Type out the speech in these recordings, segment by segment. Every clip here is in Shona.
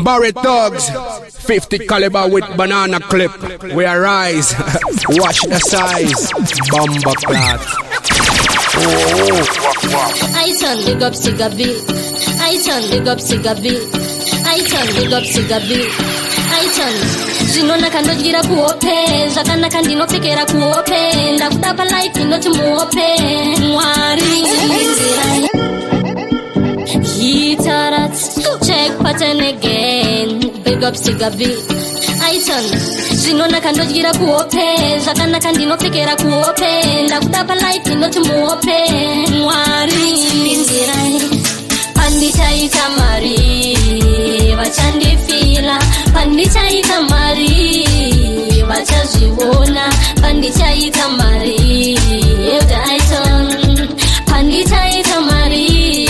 Barrett Dogs, 50 caliber with banana clip. We arise, watch the size, bomber clot. I turn big up Sigabi. I turn big up Sigabi. I turn big up Sigabi. I turn. Zinona kandogira kuope, zakana kandino pekera kuope, ndakudapa life inoti muope, mwari. Hitarat, check pattern again. Big up Sigabi. I turn. Zinona kandogira kuope, zakana kandino pekera kuope, ndakudapa life inoti muope, mwari. Pandita itamari, vachandi fila. Pandita itamari, vachazivona. Pandita itamari, Daiton. Pandita itamari,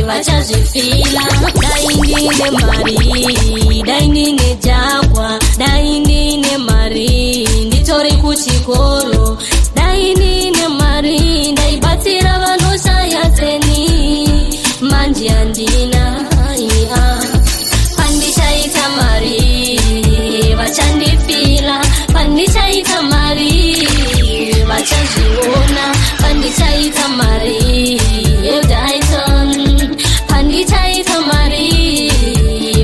vachazifila. Dainine mari, dainine jagwa, dainine mari, nditori kuchikoro. Dainine mari, daibatira vanosa yateni. Manji andina, pandisha itamari, vachandi fila. Pandisha itamari, vachaziona. Pandisha itamari, Daiton. Pandisha itamari,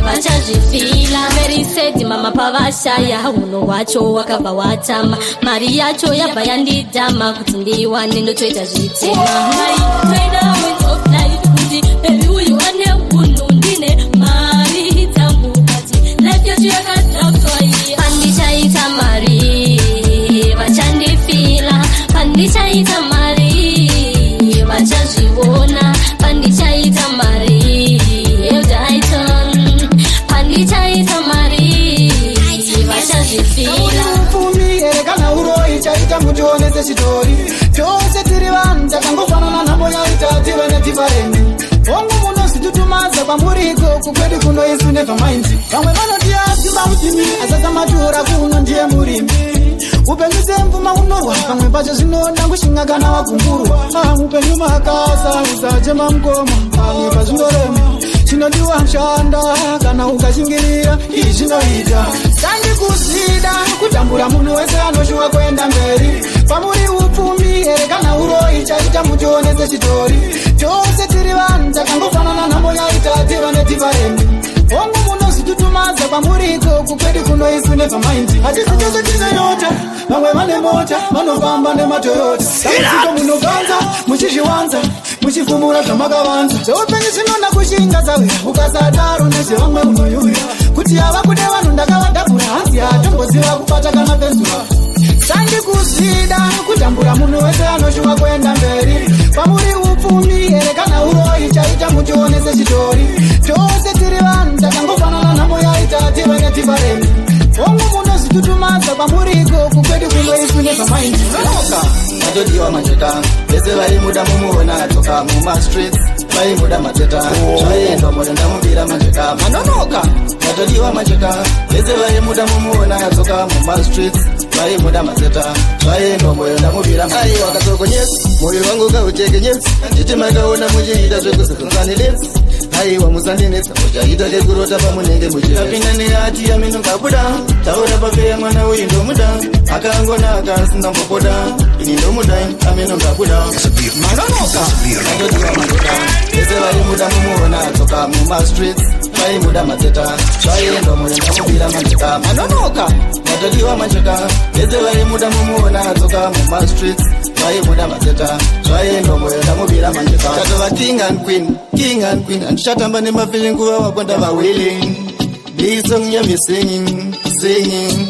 vachazifila. Very sad mama pavashaya, uno wacho wakava watama. Mari yacho yabayandidama, kutindiwa nendo tweta zitema. Twenda with of life. Baby, who you want to undine mari tangu kati life yetu yakatafai. Pandisha itamari, vachandi fila. Pandisha itamari, vachaziona. Pandisha itamari, Daiton. Pandisha itamari, vachazifila. Ufumi erekana uroi chaita mujonese chitori. Chose tirivanza kangofanana namo yaita tivene tivaremi. Ongu muno situtumaza pamuriko kukwedi kuno isu never mind. Kamwe mano tiasi mautimi asasa matura kuno ndiye murimi. Upengise mvuma unorwa kamwe pacho zinonda kushinga kana wakungurwa. Upenyu makasa usachema mkoma kamwe pazindorema. Chinodiwa mshanda kana ukashingirira izvinoita. Sandi kusida kutambura munhu wese anoshuwa kuenda mberi. Pamuri upfumi erekana uroi chaita mutionese chitori. Chose tiri vanhu takangofanana namo yaita tiva netivaremi. Ongu muno situtumaza pamuriko kukwedi kuno isu never mind. Hatisi chose tinayota vamwe vane mota vanofamba nematoyota. Takusiko munoganza muchizviwanza muchifumura zvamakavanza. Zveupenyu zvinonda kushinga zawe ukasadaro nezvevamwe unoyuya. Kuti hava kude vanhu ndakavadhabhura hanzi hatongoziva kupata kana penzura. Sandi kusida kutambura munhu wese anoshuwa kuenda mberi. Pamuri upfumi erekana uroi chaita mutionese chitori. Chose tiri vanhu takangofanana namo yaita tive netivaremi. Ongu muno situtumaza pamuriko kukwedi kuno isu never mind. Vanoka matodiwa majeka vese vaimuda mumuona atoka muma streets. Vaimuda mateta zvaendwa murenda mubira majeka. Manonoka matodiwa majeka vese vaimuda mumuona atoka muma streets. Vaimuda mateta zvaendwa murenda mubira majeka. Ai wakatoko nyesi moyo wangu kaucheke nyesi. Nditi makaona muchiita zvekuzikunzani lensi. Aiwa musandinetsa muchaita kekurota pamunenge muchirapinda neati yamino ngabuda. Taura papeya mwana uyu ndomuda. Akangonaka asingambopoda. Ini ndomuda amino ngabuda. Manonoka matodiwa majeka vese vaimuda mumuona atoka muma streets. Vaimuda mateta zvaendwa murenda mubira majeka. Manonoka matodiwa majeka vese vaimuda mumuona atoka muma streets. Vaimuda mateta zvaendwa murenda mubira majeka. Tatova king and queen, king and queen. Andichatamba nemafili nguva wakwanda vawailing. This song ya me singing, singing.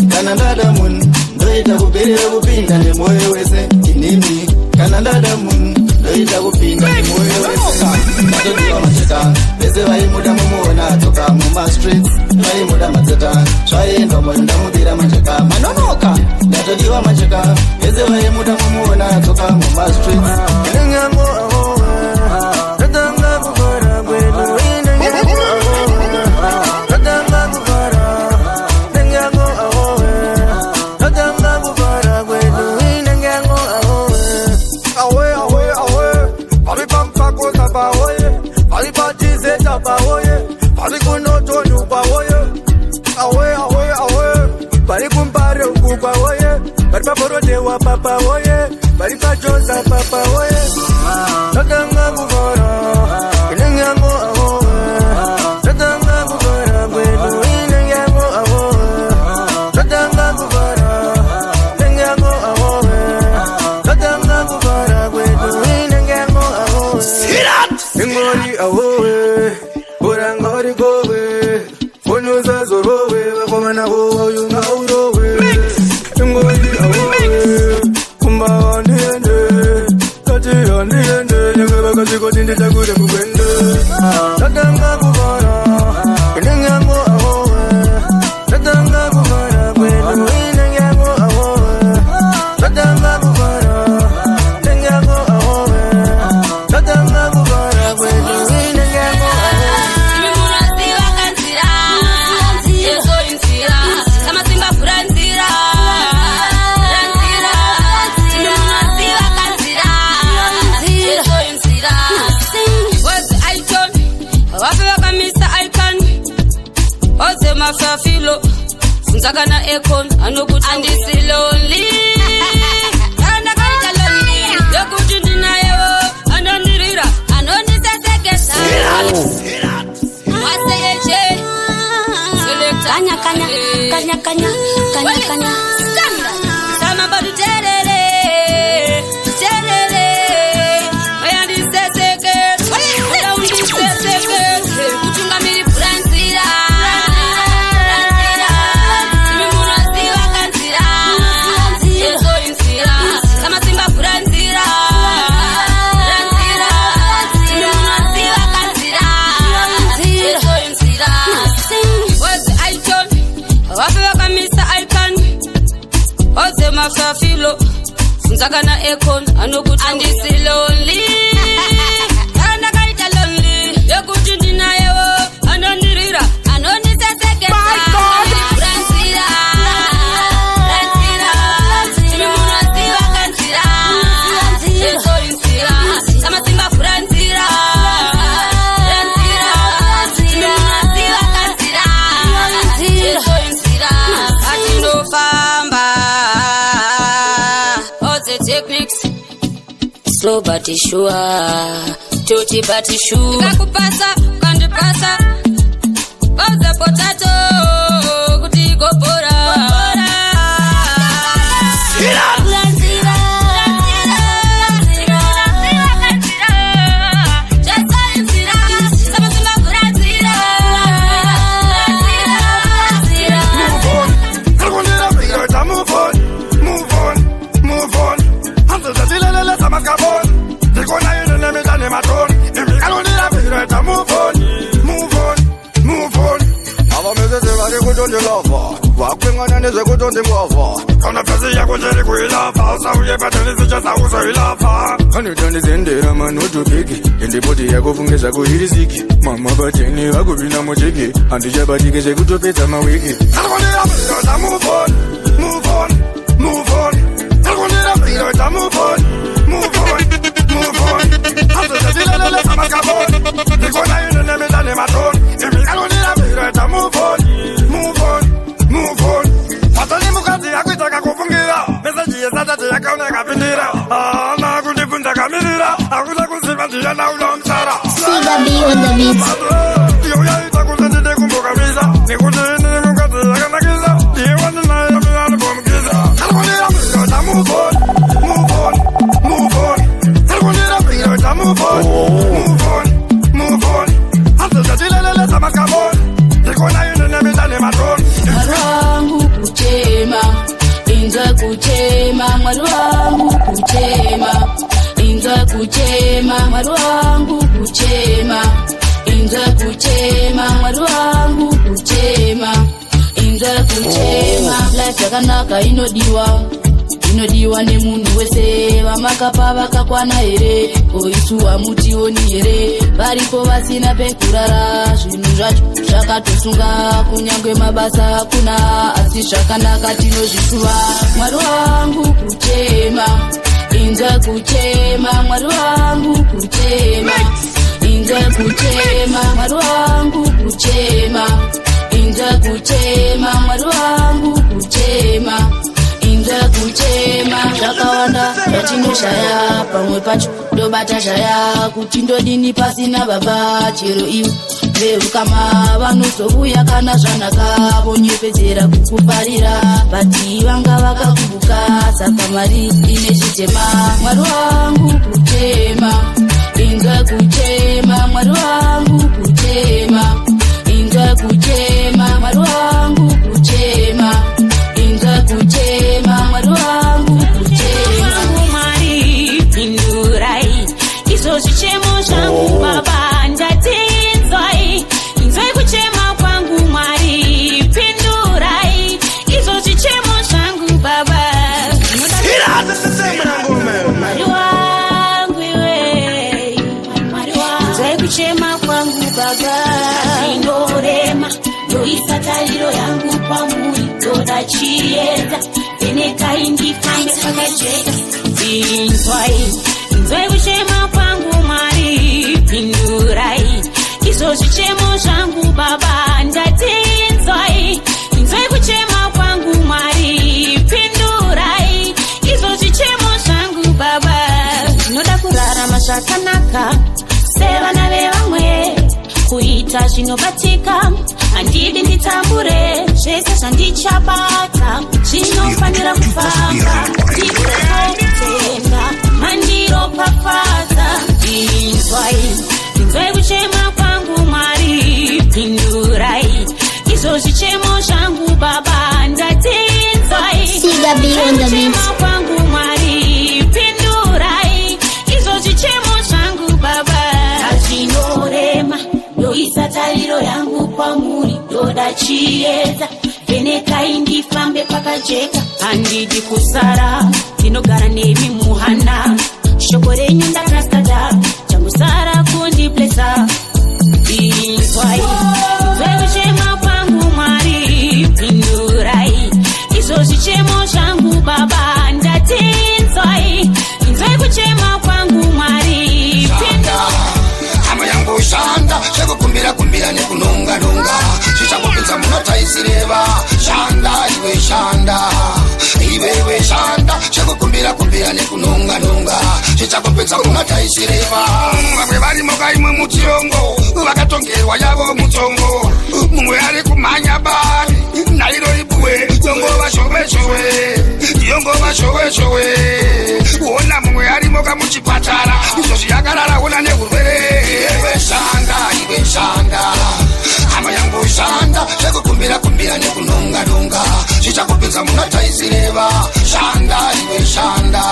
Kana ndada mun ndoita kuperera kupinda nemoyo wese inimi. Kana ndada mun ndoita kupinda nemoyo wese. Matodiwa majeka vese vaimuda mumuona atoka muma streets. Vaimuda mateta zvaendwa murenda mubira majeka. Manonoka matodiwa majeka vese vaimuda mumuona atoka muma streets. Alipatize Ingoli ahowe Urangori gowe Unuza zorowe Wakomana gowe Yunga urowe Ingoli ahowe Kumba wandiende Kati wandiende Nyangaba kasi kotindi takure kukwende Tatanga kubara Inengango ahowe Tatanga kubara Kwenu inengango ahowe Tatanga kubara Inengango ahowe Tatanga kubara Kwenu inengango ahowe Mimurasiwa kanzira Yeso insira Sama simba furanzira Mimurasiwa kanzira Yeso insira What's icon Wafiwa kamisa icon Ose mafafilo Funzakana ekon Anokutu andisi lonely Kanda kaita lonely Yokutu ninayo Anonirira Anonisesekesha Waseyeche Kanya kanya Kanya kanya Kanya kanya Sama badu terere Terere Oyandiseseke Oyandiseseke Kutunga miri furanzira Mimurasiwa kanzira Yeso insira Sama simba furanzira Mimurasiwa kanzira Yeso insira What's icon Wafiwa kamisa icon Ose mafafilo Funzakana ekon Anokutu andisi lonely Kanda kaita lonely Yokutu ninayo Anonirira Anonisesekesha Furanzira Mimurasiwa kanzira Yeso insira Sama simba furanzira Mimurasiwa kanzira Yeso insira Atino famba All the techniques Slow but sure Toti but sure Kakupasa, kandipasa Bauza potato Kutiko pora Furanzira Yeso insira Sama simba furanzira Move on, move on, move on. Until the dealer let them go on. They go now in the name of the matron. If you can't do that, move on, move on, move on. Our message is very good on the lover. Walking on and is a good on the lover. On the person you go to the good lover. So we have to listen just how we love her. And you turn this in there, man, not too big. In the body, I go from this, I go hit sick. Mama, but any, I go be no more jiggy. And the jabba is a good to pay some wiki. I want to move on. Move on, move on. I want to move on, move on, move on. After the dealer, let them go on. They go now in the name of the matron. If you can't do that, move on, move on, move on. Patani mukati ya kuitaka kufungira. Message ya sasa ya kauna kapindira. Na kundifunza kamilira. Akuza kusipa njia na ulomsara. Siga B on the beat Yo ya itakusendide kumbuka visa. Nikutini mukati ya kanakiza. Iwani na ya miyani kumkiza. Move on, move on, move on. Move on, move on, move on. After the dealer, let them go on. They go now in the name of the matron. Mwaruangu kuchema, inza kuchema, mwaruangu kuchema, inza kuchema, mwaruangu kuchema, inza kuchema, mwaruangu kuchema, inza kuchema. Life yakanaka inodiwa nemunhu wese. Vamakapa vakakwana here oisuwa mutioni here. Varipo vasina pekurara. Zvinhu zvacho zvakatosunga. Kunyangwe mabasa hakuna asi zvakanaka tinozvisuva. Mwari wangu kuchema, inza kuchema. Mwari wangu kuchema, inza kuchema. Mwari wangu kuchema, inza kuchema. Mwari wangu kuchema, inza kuchema. Zvakawanda zvatinoshaya, pamwe pacho ndobata shaya. Kuti ndodini pasina baba, chero iwe veukama vanozouya kana zvanaka vonyepedzera kukuparira. Bati vanga vakakubuka, saka mari ine chitema. Mwari wangu kuchema, inzwa kuchema mwari wangu kuchema, inzwa kuchema mwari wangu kuchema, inzwa kuchema mwari wangu kuchema. Mwari pindurai izo zvichemo zvangu baba ndatinzwai, inzwai kuchema kwangu Mwari pindurai izo zvichemo zvangu baba. Mwari wangu iwe, inzwai kuchema kwangu baba, inorema ndoisa tariro yangu kwamuri, ndoda chiedza venekai ndifambe pakajeka. Inzwai kuchema kwangu Mwari pindurai izo zvichemo zvangu baba ndatinzwai, inzwai kuchema kwangu Mwari pindurai izo zvichemo zvangu baba. Ndinoda kurarama zvakanaka sevana vevamwe, kuita zvinobatika, handidi nditambure zvese zvandichabata zvinofanira kufamba ndikutenga mandiropafadza. Inzwai kuchema kwangu Mwari pindurai izo zvichemo zvangu baba ndatinzwai, kuchema kwangu Mwari pindurai izo zvichemo zvangu baba. Zvinorema ndoisa tariro yangu kwamuri, ndoda chiedza venekai ndifambe pakajeka, handidi kusara ndinogara nemi muhana, shoko renyu ndakrastada changu sara kundiblesa. Inzwai kuchema kwangu Mwari pindurai izo zvichemo zvangu baba ndatinzwai, inzwai kuchema kwangu Mwari pindurai. Hama yangu shanda shekukumbira kumbira nekunonga nonga, chichakupinza munotaisireva shanda iwe shanda, iwewe shanda shekukumbira kumbira nekunonga nonga, chichakupinza munotaisireva. Vamwe vari mokaimwe mutiongo vakatongerwa yavo mutongo, mumwe ari kumhanya bari nairo ibwe yongova shove-shove, yongova shove-shove. Ona mumwe ari moka muchipatara izvozvi yakarara ona neurwere. Iwe shanda, iwe shanda, hama yangu shanda shekukumbira kumbira nekunonga nonga, chichakupinza munotaisireva shanda iwe shanda,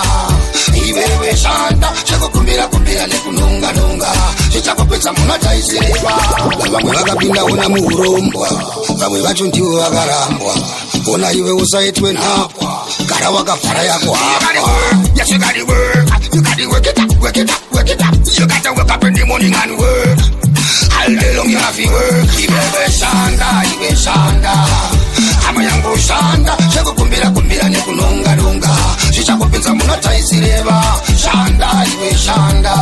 iwewe shanda shekukumbira kumbira nekunonga nonga, chichakupinza munotaisireva. Vamwe vakapinda ona muurombwa, vamwe vacho ndivo vakarambwa, ona iwe usaitwe nhapwa, gara wakavhara yako hapa. Yes, you gotta work, you gotta work it up, work it up, work it up. You gotta wake up in the morning and work. All day long you have to work. Iwe shanda, hama yangu shanda shekukumbira kumbira nekunonga nonga, chichakupinza munotaisireva shanda iwe shanda,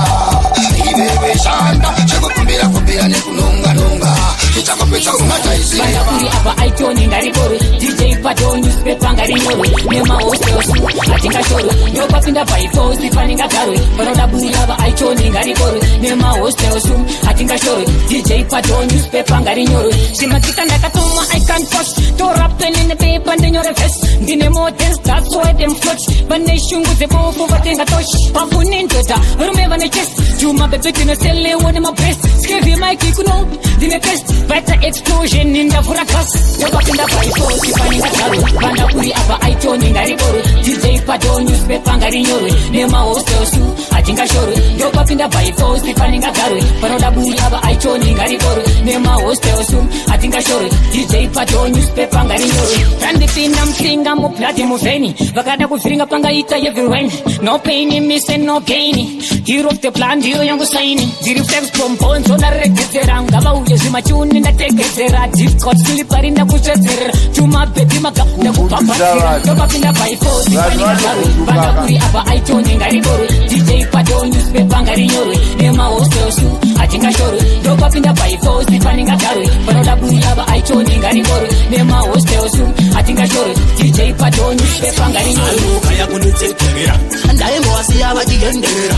iwewe shanda shekukumbira kumbira nekunonga nonga, chichakupinza munotaisireva. Kuri apa aitoni ngaribori DJ Pato newspaper ngarinyore nema hostels atingashore yopapinda paifosi paninga garwe panoda buri apa aitoni ngaribori nema hostels atingashore DJ Pato newspaper ngarinyore simatika ndakatomwa I can't touch to rap pen in the paper ndinyore vest ndine models that's why them float bane shungu zebofu vatenga tosh pafuni ndota rume vane chest juma bebe tinosele wone my breast skevi mike kuno ndine test better explosion in the furakas yopapinda paifosi paninga garwe panda kuri apa aitoni ngaribori DJ Pato newspaper ngarinyore nema hostels atingashore yopapinda paifosi paninga garwe panoda buri apa aitoni ngaribori nema hostels atingashore DJ Pato newspaper ngarinyore tandipinda msinga muplati muveni vakada kuvhiringa pangaita everywhere no pain mise no gain hero of the plan ndiyo yangu saini ndiri flex pombonzo naregedzera ngavauye zvimachuni ndategedzera difficult slippery ndakutsvedzerera chuma bebi maga ndakupambaira ndopapinda paifosi paninga garwe panda kuri apa aitoni ngaribori DJ Pato newspaper ngarinyore nema hostels atingashore ndopapinda paifosi paninga garwe panoda buri apa aitoni ngaribori nema hostels atingashore DJ Pato newspaper ngarinyore kaya kunitsekerera ndaimwasiya vachigenderera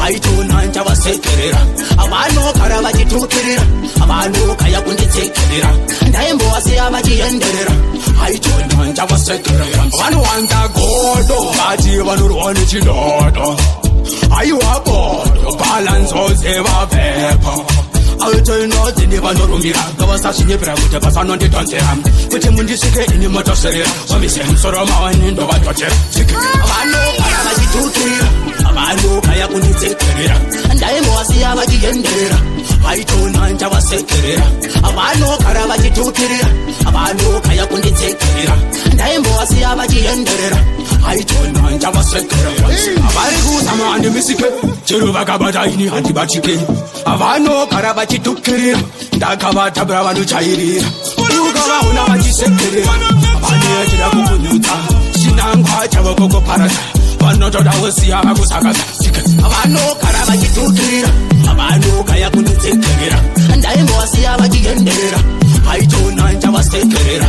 aitona nchavasekerera avano kara vachitutirira avano kaya kunditsekerera ndaimwasiya vachigenderera aitona nchavasekerera vanowanda godo vati vanorwa nechidodo ayiwabodo balance ozevavepha awutoinoti ndivanorumira ngavasasvinyepera kuti vasanondidonzera kuti mundisvike ini motoserera vamise musoro mawani ndovatotera vanogara vachitukirira vanogaya kunditsekerera ndaimowasiya vachienderera vaitona ndavasekerera vanogara vachitukirira vanogaya kunditsekerera ndaimowasiya vachienderera vaitona ndavasekerera vari kuzama andimisike chero vakabata ini handibatike vanogara vachitukirira ndakavatabura vanochairira ukavaona vachisekerera vanechida kukunyudza chinangwa chavo kokoparata vanotoda wosiya vakusakaza vanogara vachitukirira vanogaya kunditsekerera ndaimbowasiya vachienderera vaitona ndavasekerera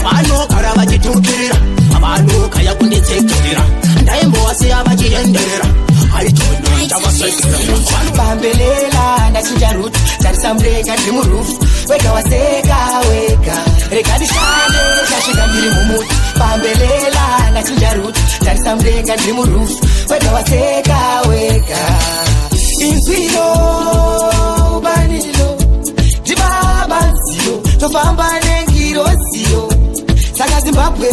vanogara vachitukirira vanogaya kunditsekerera ndaimbowasiya vachienderera vaitona ndavasekerera bambelela ndachinja ruti tarisamureka ndiri murufu wega waseka wega rega ndishande ndasvika ndiri mumuti bambelela ndachinja ruti tarisamureka ndiri murufu wega waseka wega inzwiro ubanilo ndibabanziyo tofamba nengiroziyo saka zimbabwe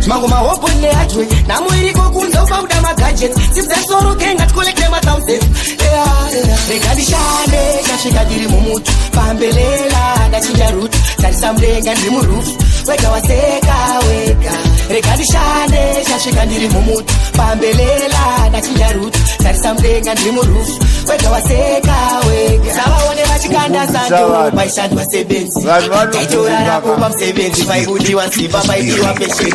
zvimangomahopone ajwe namuiriko kunza ufauda magadget simzesoro kenga tikolekte ma1000 rega ndishande ndasvika ndiri mumuti bambelela ndachinja ruti tarisamurenga ndiri murufu wega waseka wega rega ndishande ndasvika ndiri mumuti bambelela ndachinja ruti tarisamurenga ndiri murufu wega waseka wega savaone vachikanda sando paishandwa sebenzi taitorarapo pamusebenzi paibudiwa nsimba paidiwa pesheni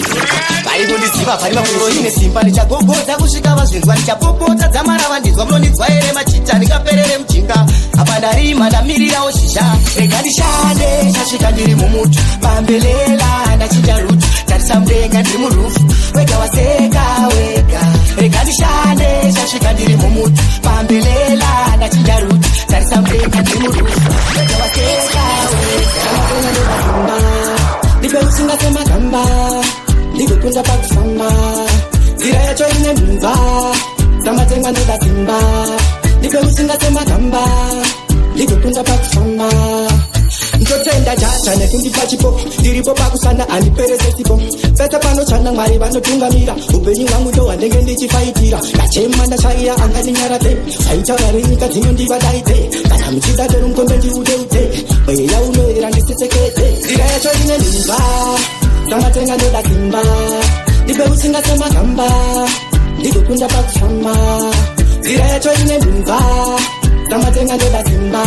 vari kundiziva vari vamuro ine simba ndichagogodza kusvika vazvinzwa ndichapopota dzamara vandinzwa munondinzwa here machita ndikaperere mujinga apa ndarima ndamirirawo zhizha rega ndishande ndasvika ndiri mumuti bambelela ndachinja ruti tarisamurenga ndiri murufu wega waseka wega rega ndishande ndasvika ndiri mumuti bambelela ndachinja ruti tarisamurenga ndiri murufu wega waseka wega ndipe usingasemagamba ndikukunda pakufamba nzira yacho ine mimba samatenga ndoda simba ndipe usingasemagamba ndikukunda pakufamba ndotenda chacha nekundipa chipo ndiripo pakusana andiperese sipo pese panochana mwari vanotungamira upenyu hwangu ndo hwandenge ndichifaitira ndachema ndachaiya angandinyarate aitaurari nyika dzinondivadaite kana muchida torumkombe ndiudeute mweya unoera ndisisekete nzira yacho ine mimba samatenga ndoda simba ndipe usingasemagamba ndikukunda pakufamba nzira yacho ine mimba samatenga ndoda simba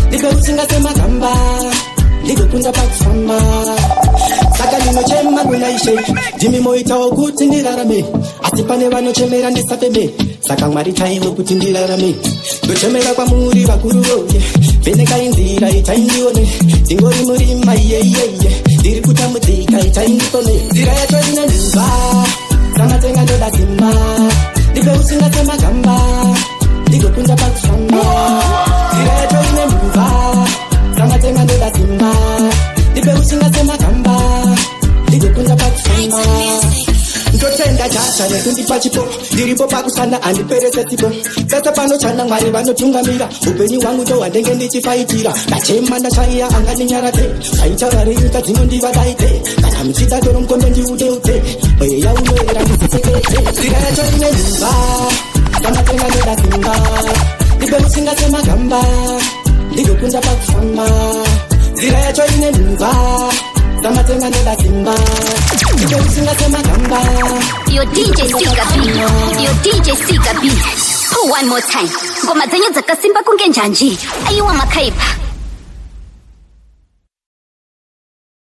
ndipe usingasemagamba ndikukunda pakufamba saka ndinochema kunaishe ndimi moitawo kuti ndirarame asi pane vanochemera ndisapembe saka mwari chaiwo kuti ndirarame ndochemera kwamuri vakuru voye vhenekai nzira itaindione ndingori murima iyeyeye ndiri kutambudzika itaindikone nzira yacho ine mimba samatenga ndoda simba ndipe usingasemagamba ndikukunda pakufamba nzira yacho ine mimba samatenga ndoda simba ndipe usingasemagamba ndikukunda pakufamba ndotenda chacha nekundipa chipo ndiripo pakusana andiperese sipo pese panochana mwari vanotungamira upenyu hwangu ndo hwandenge ndichifaitira ndachema ndachaiya angandinyarate aitaurari nyika dzinondivadaite kana muchida toromkombe ndiudeute mweya unoera ndisisekete nzira yacho ine mimba samatenga ndoda simba ndipe usingasemagamba ndikukunda pakufamba nzira yacho ine mimba samatenga ndoda simba ndipe usingasemagamba. Yo DJ Sika B, yo DJ Sika B. One more time. Ngoma zenyu dzakasimba kunge njanji. Ayiwa makaipa.